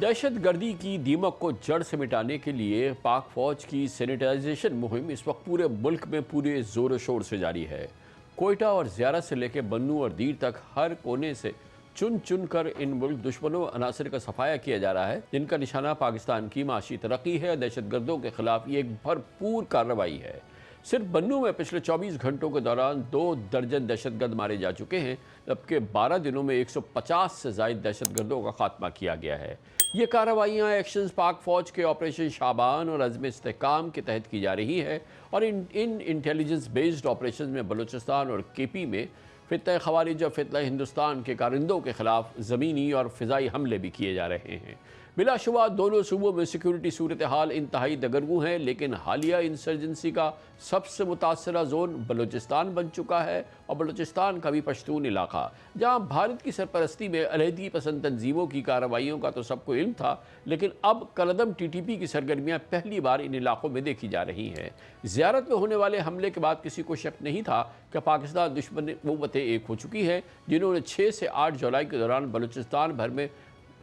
دہشت گردی کی دیمک کو جڑ سے مٹانے کے لیے پاک فوج کی سینیٹائزیشن مہم اس وقت پورے ملک میں پورے زور و شور سے جاری ہے۔ کوئٹہ اور زیارت سے لے کے بنوں اور دیر تک ہر کونے سے چن چن کر ان ملک دشمنوں عناصر کا صفایا کیا جا رہا ہے، جن کا نشانہ پاکستان کی معاشی ترقی ہے۔ دہشت گردوں کے خلاف یہ ایک بھرپور کارروائی ہے۔ صرف بنوں میں پچھلے 24 گھنٹوں کے دوران 2 درجن دہشت گرد مارے جا چکے ہیں، جبکہ 12 دنوں میں 150 سے زائد دہشت گردوں کا خاتمہ کیا گیا ہے۔ یہ کارروائیاں ایکشنز پاک فوج کے آپریشن شعبان اور عزم استحکام کے تحت کی جا رہی ہے، اور ان انٹیلیجنس بیسڈ آپریشنز میں بلوچستان اور کے پی میں فتنہ خوارج اور فتنہ ہندوستان کے کارندوں کے خلاف زمینی اور فضائی حملے بھی کیے جا رہے ہیں۔ بلا شبہ دونوں صوبوں میں سیکیورٹی صورتحال انتہائی دگرگوں ہے، لیکن حالیہ انسرجنسی کا سب سے متاثرہ زون بلوچستان بن چکا ہے، اور بلوچستان کا بھی پشتون علاقہ، جہاں بھارت کی سرپرستی میں علیحدگی پسند تنظیموں کی کارروائیوں کا تو سب کو علم تھا، لیکن اب کالعدم ٹی ٹی پی کی سرگرمیاں پہلی بار ان علاقوں میں دیکھی جا رہی ہیں۔ زیارت میں ہونے والے حملے کے بعد کسی کو شک نہیں تھا کہ پاکستان دشمن قوتیں ایک ہو چکی ہیں، جنہوں نے 6 سے 8 جولائی کے دوران بلوچستان بھر میں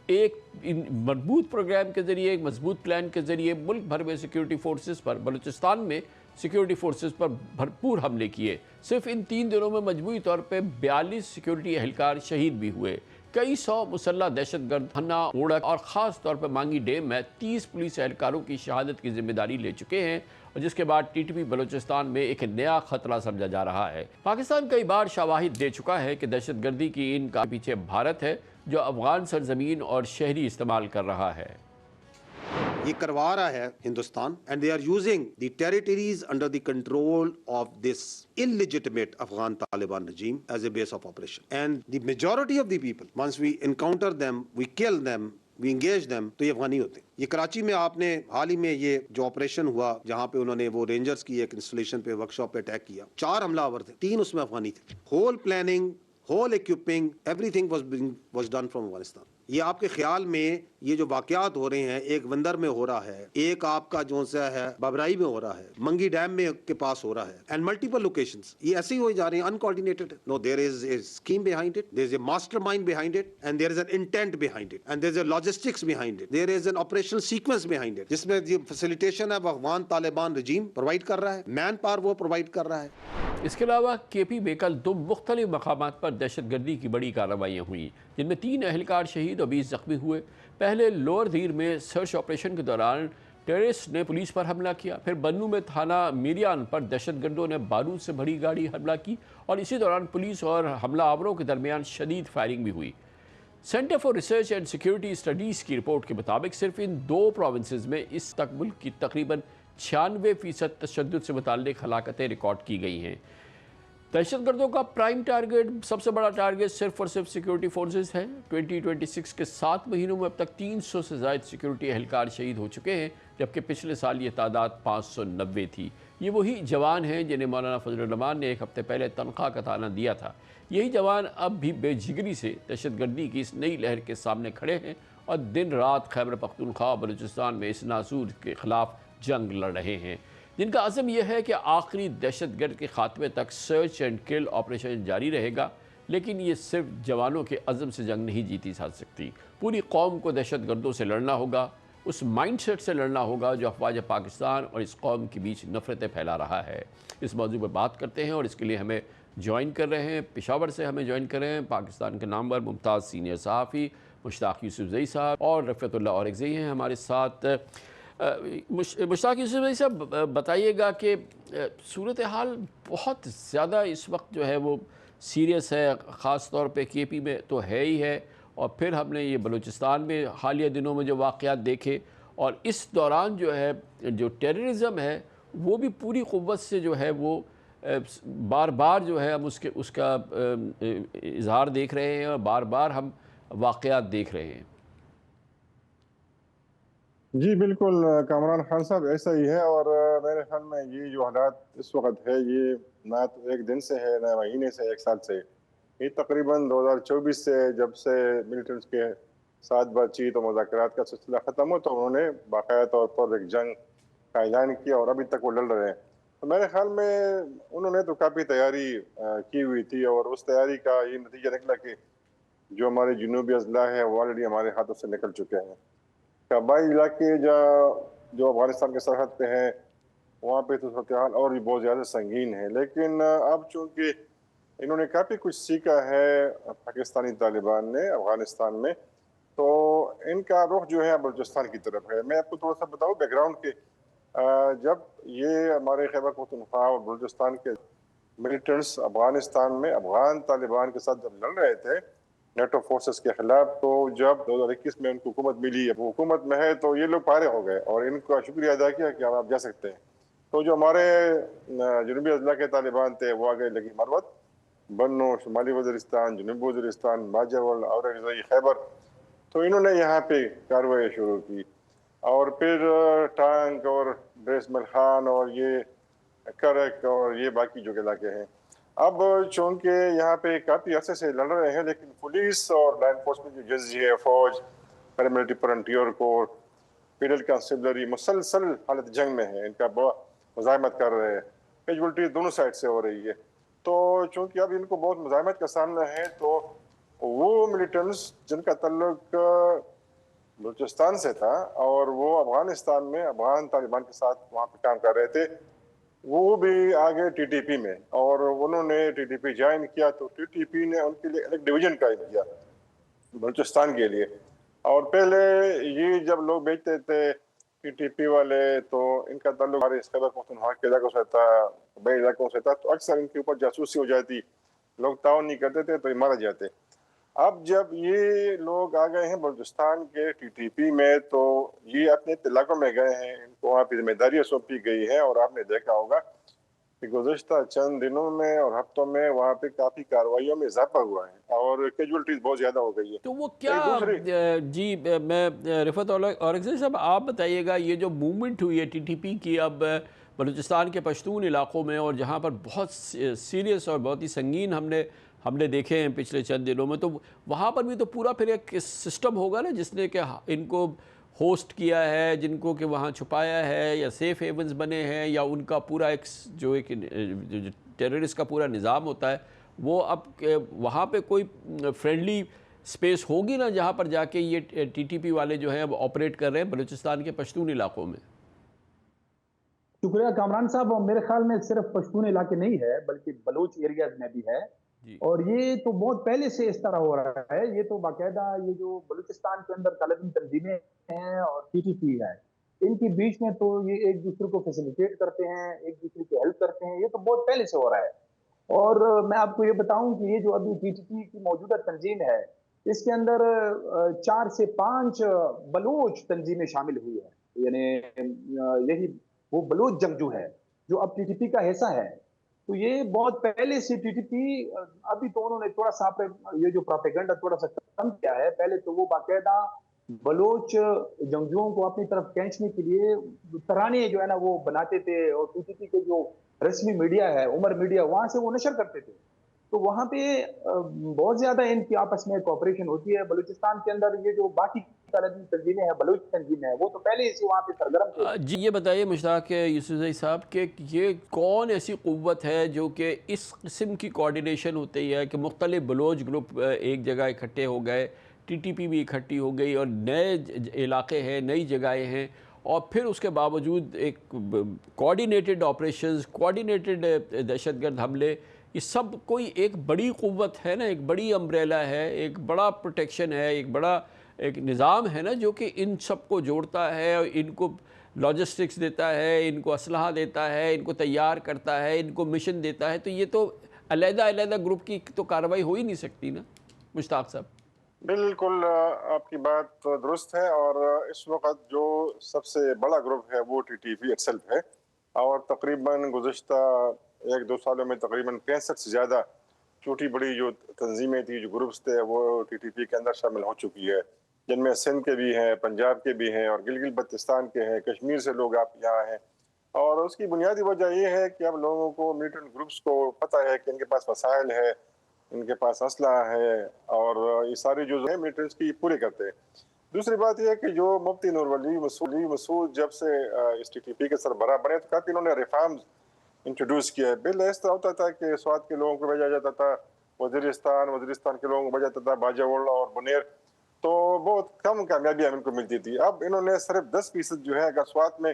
ایک مضبوط پروگرام کے ذریعے، ایک مضبوط پلان کے ذریعے ملک بھر میں سیکیورٹی فورسز پر، بلوچستان میں سیکیورٹی فورسز پر بھرپور حملے کیے۔ صرف ان 3 دنوں میں مجموعی طور پہ 42 سیکیورٹی اہلکار شہید بھی ہوئے۔ کئی سو مسلح دہشت گرد ہنا اوڑک اور خاص طور پہ مانگی ڈیم میں 30 پولیس اہلکاروں کی شہادت کی ذمہ داری لے چکے ہیں، اور جس کے بعد ٹی ٹی پی بلوچستان میں ایک نیا خطرہ سمجھا جا رہا ہے۔ پاکستان کئی بار شواہد دے چکا ہے کہ دہشت گردی کی ان کا پیچھے بھارت ہے، جو افغان سرزمین اور شہری استعمال کر رہا ہے۔ یہ کروا رہا ہے Hindustan and they are using the territories under the control of this illegitimate Afghan Taliban regime as a base of operation. And the majority of the people, once we encounter them, we kill them, we engage them, تو یہ افغانی ہوتے ہیں۔ یہ کراچی میں آپ نے حال ہی میں یہ جو آپریشن ہوا جہاں پہ انہوں نے وہ رینجرز کی ایک انسٹالیشن پہ ورک شاپ پہ اٹیک کیا، 4 حملہ آور تھے، 3 اس میں افغانی تھے۔ Whole planning, whole equipping, everything was done from Afghanistan. یہ آپ کے خیال میں یہ جو واقعات ہو رہے ہیں، ایک وندر میں ہو رہا ہے، ایک آپ کا جو ہے بابرائی میں ہو رہا ہے، منگی ڈیم میں کے پاس ہو رہا ہے، اینڈ ملٹیپل لوکیشنز، یہ ایسے ہی ہوئی جا رہے ہیں، uncoordinated. No, there is a scheme behind it, there is a mastermind behind it, and there is an intent behind it, and there is a logistics behind it, there is an operational sequence behind it, جس میں یہ facilitation ہے وہ افغان طالبان رجیم provide کر رہا ہے، man power وہ provide کر رہا ہے۔ اس کے علاوہ کے پی میں کل 2 مختلف مقامات پر دہشت گردی کی بڑی کارروائیاں ہوئیں، جن میں 3 اہلکار شہید اور 20 زخمی ہوئے۔ پہلے لوور دیر میں سرچ آپریشن کے دوران ٹیررسٹ نے پولیس پر حملہ کیا، پھر بنوں میں تھانہ میریان پر دہشت گردوں نے بارود سے بھری گاڑی حملہ کی، اور اسی دوران پولیس اور حملہ آوروں کے درمیان شدید فائرنگ بھی ہوئی۔ Centre for research and security studies کی رپورٹ کے مطابق صرف ان 2 پروونسز میں اس تک ملک کی تقریباً 96% تشدد سے متعلق ہلاکتیں ریکارڈ کی گئی ہیں۔ دہشت گردوں کا پرائم ٹارگٹ، سب سے بڑا ٹارگٹ صرف اور صرف سیکیورٹی فورسز ہیں۔ 2026 کے 7 مہینوں میں اب تک 300 سے زائد سیکیورٹی اہلکار شہید ہو چکے ہیں، جبکہ پچھلے سال یہ تعداد 590 تھی۔ یہ وہی جوان ہیں جنہیں مولانا فضل الرحمان نے 1 ہفتے پہلے تنخواہ کا طعنہ دیا تھا۔ یہی جوان اب بھی بے جگری سے دہشت گردی کی اس نئی لہر کے سامنے کھڑے ہیں، اور دن رات خیبر پختونخوا اور بلوچستان میں اس ناسور کے خلاف جنگ لڑ رہے ہیں، جن کا عزم یہ ہے کہ آخری دہشت گرد کے خاتمے تک سرچ اینڈ کل آپریشن جاری رہے گا۔ لیکن یہ صرف جوانوں کے عزم سے جنگ نہیں جیتی جا سکتی، پوری قوم کو دہشت گردوں سے لڑنا ہوگا، اس مائنڈ سیٹ سے لڑنا ہوگا جو افواج پاکستان اور اس قوم کے بیچ نفرتیں پھیلا رہا ہے۔ اس موضوع پر بات کرتے ہیں، اور اس کے لیے ہمیں جوائن کر رہے ہیں، پشاور سے ہمیں جوائن کر رہے ہیں پاکستان کے نامور ممتاز سینئر صحافی مشتاق یوسف زئی صاحب، اور رفعت اللہ اورکزئی ہیں ہمارے ساتھ۔ مشتاق یوسف زئی صاحب، بتائیے گا کہ صورتحال بہت زیادہ اس وقت جو ہے وہ سیریس ہے، خاص طور پہ کے پی میں تو ہے ہی ہے، اور پھر ہم نے یہ بلوچستان میں حالیہ دنوں میں جو واقعات دیکھے، اور اس دوران جو ہے جو ٹیررزم ہے وہ بھی پوری قوت سے جو ہے وہ بار بار جو ہے ہم اس کا اظہار دیکھ رہے ہیں، اور بار بار ہم واقعات دیکھ رہے ہیں۔ جی بالکل کامران خان صاحب، ایسا ہی ہے، اور میرے خیال میں یہ جو حالات اس وقت ہے، یہ نہ تو ایک دن سے ہے، نہ مہینے سے، 1 سال سے، یہ تقریباً 2024 سے جب سے ملٹنٹس کے ساتھ بات چیت اور مذاکرات کا سلسلہ ختم ہو، تو انہوں نے باقاعدہ طور پر ایک جنگ کا اعلان کیا، اور ابھی تک وہ لڑ رہے ہیں۔ تو میرے خیال میں انہوں نے تو کافی تیاری کی ہوئی تھی، اور اس تیاری کا یہ نتیجہ نکلا کہ جو ہمارے جنوبی اضلاع ہے وہ آلریڈی ہمارے ہاتھوں سے نکل چکے ہیں۔ कबाई इलाके जो अफगानिस्तान के सरहद पे हैं, वहाँ पे तो सूरत हाल और भी बहुत ज़्यादा संगीन है। लेकिन अब चूँकि इन्होंने काफ़ी कुछ सीखा है पाकिस्तानी तालिबान ने अफगानिस्तान में, तो इनका रुख जो है बलूचिस्तान की तरफ है। मैं आपको थोड़ा सा बताऊँ बैकग्राउंड के, जब ये हमारे खैबर पख्तूनख्वा और बलूचिस्तान के मिलिटेंट्स अफगानिस्तान में अफगान तालिबान के साथ जब लड़ रहे थे नेटो फोर्सेस के खिलाफ, तो जब 2021 में उनको हुकूमत मिली, अब हुकूमत में है तो ये लोग पारे हो गए और इनका शुक्रिया अदा किया कि आप जा सकते हैं। तो जो हमारे जनूबी अजला के तालिबान थे वो आगे लगी मरवत, बन्नो, शुमाली वज़ीरिस्तान, जनूबी वज़ीरिस्तान, बाजावल और खैबर, तो इन्होंने यहाँ पे कार्रवाई शुरू की। और फिर टांग और ब्रेसमल खान और ये करक और ये बाकी जो इलाके हैं, अब चूंकि यहाँ पे काफ़ी अरसे से लड़ रहे हैं, लेकिन पुलिस और लॉ एनफोर्समेंट जो एजेंसी है, फौज, पैरामिलिट्री फ्रंटियर कोर, फेडरल कंसिलरी मुसलसल हालत जंग में है, इनका बहुत मुजाहिमत कर रहे हैं। कैजुअल्टी दोनों साइड से हो रही है। तो चूंकि अब इनको बहुत मुजाहिमत का सामना है, तो वो मिलिटेंट्स जिनका तल्लुक बलूचिस्तान से था और वो अफगानिस्तान में अफगान तालिबान के साथ वहाँ पे काम कर रहे थे, वो भी आगे टीटीपी में, और उन्होंने टीटीपी ज्वाइन किया। तो टीटीपी ने उनके लिए अलग डिवीजन कायम किया बलूचिस्तान के लिए। और पहले ये जब लोग बेचते थे टीटीपी वाले, तो इनका ताल्लुक हमारे खैबर पख्तूनख्वा के इलाकों से था, बड़े इलाकों से था, तो अक्सर इनके ऊपर जासूसी हो जाती, लोग ताउन नहीं करते थे तो ये मारे जाते। अब जब ये लोग आ गए हैं बलूचिस्तान के टीटीपी में, तो ये अपने इलाकों में गए हैं, इनको वहाँ पे जिम्मेदारियाँ सौंपी गई है। और आपने देखा होगा कि गुज़श्ता चंद दिनों में और हफ्तों में वहाँ पे काफ़ी कार्रवाइयों में इजाफा हुआ है और कैजुअल्टीज बहुत ज़्यादा हो गई है। तो वो क्या दूसरी जी मैं रिफत औरंगज़ेब साहब आप बताइएगा, ये जो मूवमेंट हुई है टीटीपी की अब बलूचिस्तान के पश्तून इलाकों में, और जहाँ पर बहुत सीरियस और बहुत ही संगीन हमने देखे हैं पिछले चंद दिनों में, तो वहाँ पर भी तो पूरा फिर एक सिस्टम होगा ना जिसने कि इनको होस्ट किया है, जिनको कि वहाँ छुपाया है या सेफ हेवन्स बने हैं, या उनका पूरा एक जो टेररिस्ट का पूरा निज़ाम होता है, वो अब वहाँ पे कोई फ्रेंडली स्पेस होगी ना जहाँ पर जाके ये टीटीपी वाले जो हैं अब ऑपरेट कर रहे हैं बलूचिस्तान के पश्तून इलाकों में। शुक्रिया कामरान साहब। मेरे ख्याल में सिर्फ पश्तून इलाके नहीं है बल्कि बलूच एरियाज में भी है, और ये तो बहुत पहले से इस तरह हो रहा है। ये तो बाकायदा ये जो बलूचिस्तान के अंदर तालिबानी तंजीमें हैं और टीटीपी है, इनके बीच में तो ये एक दूसरे को फैसिलिटेट करते हैं, एक दूसरे की हेल्प करते हैं, ये तो बहुत पहले से हो रहा है। और मैं आपको ये बताऊं कि ये जो अभी टीटीपी की मौजूदा तंजीम है, इसके अंदर 4 से 5 बलूच तंजीमें शामिल हुई है। यानी यही वो बलूच जंगजू है जो अब टीटीपी का हिस्सा है। तो ये बहुत पहले से टीटीपी, अभी तो उन्होंने थोड़ा सा ये जो प्रोपेगेंडा थोड़ा सा कम किया है। पहले तो वो बाकायदा बलोच जंगजुओं को अपनी तरफ खींचने के लिए तराने जो है ना वो बनाते थे, और टीटीपी के जो रस्मी मीडिया है, उमर मीडिया, वहां से वो नशर करते थे। तो वहां पे बहुत ज्यादा इनकी आपस में कोऑपरेशन होती है। बलूचिस्तान के अंदर ये जो बाकी तंजीमें हैं, बलूच तंजीमें हैं, वो तो पहले से वहां पे सरगर्म थे। जी ये बताइए मुश्ताक यूसुफ़ज़ई साहब कि ये कौन ऐसी क़ुव्वत है जो कि इस किस्म की कोऑर्डिनेशन होती है कि मुख्तलिफ बलोच ग्रुप एक जगह इकट्ठे हो गए, टीटीपी भी इकट्ठी हो गई और नए इलाके हैं, नई जगहें हैं, और फिर उसके बावजूद एक कोऑर्डिनेटेड ऑपरेशंस, कोऑर्डिनेटेड दहशतगर्द हमले, ये सब कोई एक बड़ी क़ुव्वत है ना, एक बड़ी अम्ब्रेला है, एक बड़ा प्रोटेक्शन है, एक बड़ा एक निज़ाम है ना जो कि इन सब को जोड़ता है और इनको लॉजिस्टिक्स देता है, इनको असलहा देता है, इनको तैयार करता है, इनको मिशन देता है। तो ये तो अलग-अलग ग्रुप की तो कार्रवाई हो ही नहीं सकती ना मुश्ताक साहब। बिल्कुल आपकी बात दुरुस्त है। और इस वक्त जो सबसे बड़ा ग्रुप है वो टीटीपी इटसेल्फ है, और तकरीबन गुज़श्ता 1-2 सालों में तकरीबन 65 से ज़्यादा छोटी बड़ी जो तंजीमें थी, जो ग्रुप्स थे, वो टीटीपी के अंदर शामिल हो चुकी है, जिनमें सिंध के भी हैं, पंजाब के भी हैं और गिलगित बल्तिस्तान के हैं, कश्मीर से लोग आप यहाँ हैं। और उसकी बुनियादी वजह ये है कि अब लोगों को मिलिटेंट ग्रुप्स को पता है कि इनके पास वसाइल है, इनके पास असलहा है, और ये सारी जो है मिलिटेंट्स की पूरे करते हैं। दूसरी बात यह है कि जो मुफ्ती नूर वली मसूद जब से इस टीटीपी के सरबराह बने, तो काफ़ी इन्होंने रिफॉर्म्स इंट्रोड्यूस किया है। पहले ऐसा होता था कि स्वात के लोगों को भेजा जाता था वज़ीरिस्तान के लोगों को भेजा जाता था बाजावल और बुनेर, तो बहुत कम कामयाबियाँ इनको मिलती थी। अब इन्होंने सिर्फ 10% जो है, अगर स्वात में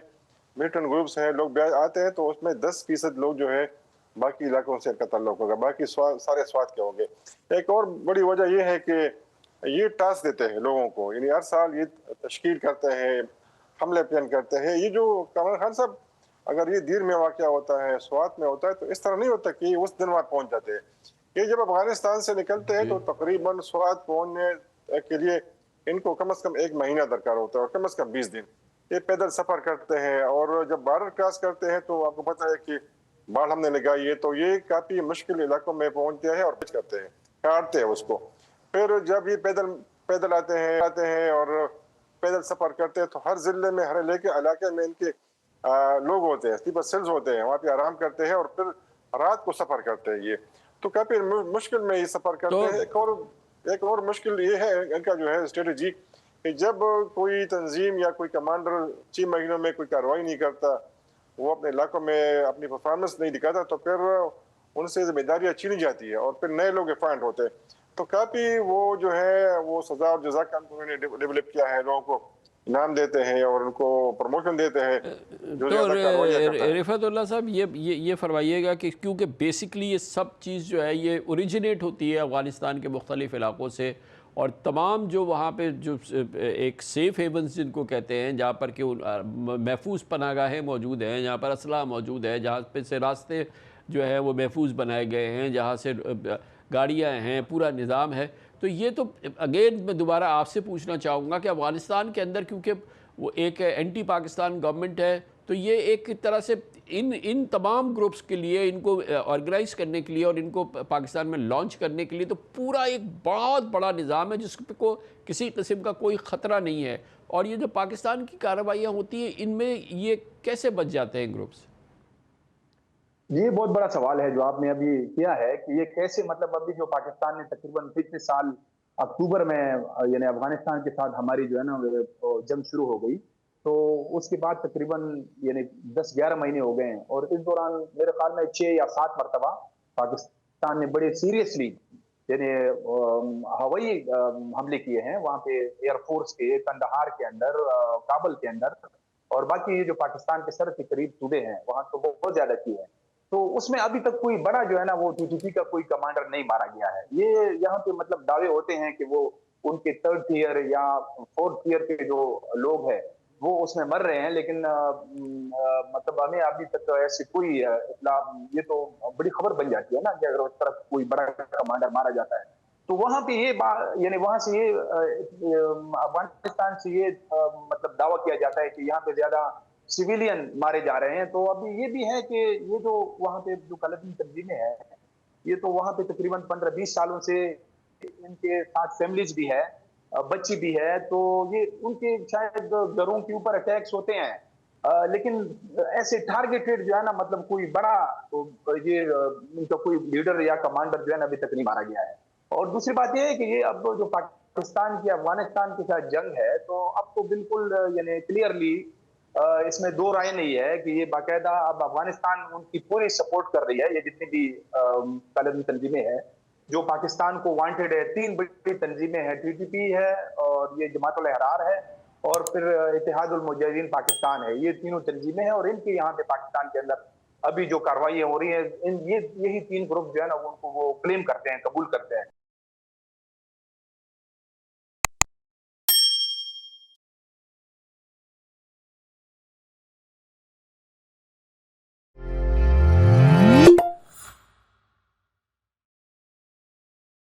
मिलिटेंट ग्रुप्स हैं, लोग आते हैं तो उसमें 10% लोग जो है बाकी इलाकों से इनका ताल्लुक होगा, बाकी सारे स्वात के होंगे। एक और बड़ी वजह यह है कि ये टास्क देते हैं लोगों को, यानी हर साल ये तश्कील करते हैं, हमले प्लान करते हैं। ये जो कामरान खान साहब, अगर ये दीर में वाक़या होता है, स्वात में होता है, तो इस तरह नहीं होता कि उस दिन वहाँ पहुँच जाते हैं। ये जब अफगानिस्तान से निकलते हैं तो तकरीबन स्वात पहुँचने के लिए इनको कम से कम 1 महीना दरकार होता है और कम से कम 20 दिन ये पैदल सफ़र करते हैं। और जब बॉर्डर क्रॉस करते हैं तो आपको पता है कि बाढ़ हमने लगाई है, तो ये काफ़ी मुश्किल इलाकों में पहुँचते हैं और कुछ करते हैं, काटते हैं उसको। फिर जब ये पैदल आते हैं और पैदल सफ़र करते हैं तो हर ज़िले में, हर इलाके में इनके लोग होते हैं, स्लीपर सेल्स होते हैं, वहाँ पे आराम करते हैं और फिर रात को सफ़र करते हैं। ये तो काफ़ी मुश्किल में ये सफ़र करते हैं। एक और मुश्किल ये है इनका जो है स्ट्रेटजी कि जब कोई तंजीम या कोई कमांडर 6 महीनों में कोई कार्रवाई नहीं करता, वो अपने इलाकों में अपनी परफॉर्मेंस नहीं दिखाता, तो फिर उनसे जिम्मेदारियाँ छीनी जाती है और फिर नए लोग अपॉइंट होते हैं। तो काफ़ी वो जो है वो सज़ा और जज़ा का उन्होंने डेवलप किया है, लोगों को इनाम देते हैं और उनको प्रमोशन देते हैं। तो रिफ़तुल्लाह साहब ये फरमाइएगा कि क्योंकि बेसिकली ये सब चीज़ जो है ये ओरिजिनेट होती है अफ़गानिस्तान के मुख्तलिफ़ इलाक़ों से, और तमाम जो वहाँ पे जो एक सेफ़ हेवन्स जिनको कहते हैं, जहाँ पर कि महफूज पनाहगाहें मौजूद हैं, जहाँ पर असला मौजूद है, जहाँ पे से रास्ते जो है वो महफूज बनाए गए हैं, जहाँ से गाड़ियाँ हैं, पूरा निज़ाम है। तो ये तो अगेन मैं दोबारा आपसे पूछना चाहूँगा कि अफ़गानिस्तान के अंदर क्योंकि वो एक एंटी पाकिस्तान गवर्नमेंट है, तो ये एक तरह से इन तमाम ग्रुप्स के लिए, इनको ऑर्गेनाइज करने के लिए और इनको पाकिस्तान में लॉन्च करने के लिए तो पूरा एक बहुत बड़ा निज़ाम है जिसको किसी किस्म का कोई ख़तरा नहीं है। और ये जो पाकिस्तान की कार्रवाइयाँ होती हैं, इनमें ये कैसे बच जाते हैं ग्रुप्स? ये बहुत बड़ा सवाल है जो आपने अभी किया है कि ये कैसे, मतलब अभी जो पाकिस्तान ने तकरीबन पिछले साल अक्टूबर में यानी अफगानिस्तान के साथ हमारी जो है ना जंग शुरू हो गई, तो उसके बाद तकरीबन यानी 10-11 महीने हो गए हैं और इस दौरान मेरे ख्याल में 6 या 7 मरतबा पाकिस्तान ने बड़े सीरियसली यानी हवाई हमले किए हैं वहाँ पे, एयरफोर्स के कंदहार के अंदर, काबुल के अंदर, और बाकी जो पाकिस्तान के सर के करीब सूबे हैं वहाँ तो बहुत ज्यादा किए हैं। तो उसमें अभी तक कोई बड़ा जो है ना वो टीटीपी का कोई कमांडर नहीं मारा गया है। ये यहाँ पे मतलब दावे होते हैं कि वो उनके 3rd टियर या 4th टियर के जो लोग हैं वो उसमें मर रहे हैं, लेकिन मतलब हमें अभी तक ऐसी कोई इत्तला, ये तो बड़ी खबर बन जाती है ना कि अगर उस तरफ कोई बड़ा कमांडर मारा जाता है तो वहां पे ये यानी वहां से ये अफगानिस्तान से ये मतलब दावा किया जाता है कि यहाँ पे ज्यादा सिविलियन मारे जा रहे हैं। तो अभी ये भी है कि ये जो वहां पे जो कलबी तंजीमें हैं, ये तो वहां पे तकरीबन 15-20 सालों से इनके साथ फैमिलीज भी है, बच्ची भी है, तो ये उनके शायद घरों के ऊपर अटैक्स होते हैं, लेकिन ऐसे टारगेटेड जो है ना मतलब कोई बड़ा ये इनका कोई लीडर या कमांडर जो है ना अभी तक नहीं मारा गया है। और दूसरी बात यह है कि ये अब जो पाकिस्तान की अफगानिस्तान के साथ जंग है, तो अब तो बिल्कुल यानी क्लियरली इसमें 2 राय नहीं है कि ये बाकायदा अब अफगानिस्तान उनकी पूरी सपोर्ट कर रही है। ये जितनी भी तालिबानी तंजीमें हैं जो पाकिस्तान को वांटेड है, 3 बड़ी तंजीमें हैं, टीटीपी है और ये जमात उल अहरार है और फिर इत्तेहादुल मुजाहिदीन पाकिस्तान है। ये तीनों तंजीमें हैं और इनके यहाँ पे पाकिस्तान के अंदर अभी जो कार्रवाई हो रही है, यही 3 ग्रुप जो है ना उनको वो क्लेम करते हैं, कबूल करते हैं।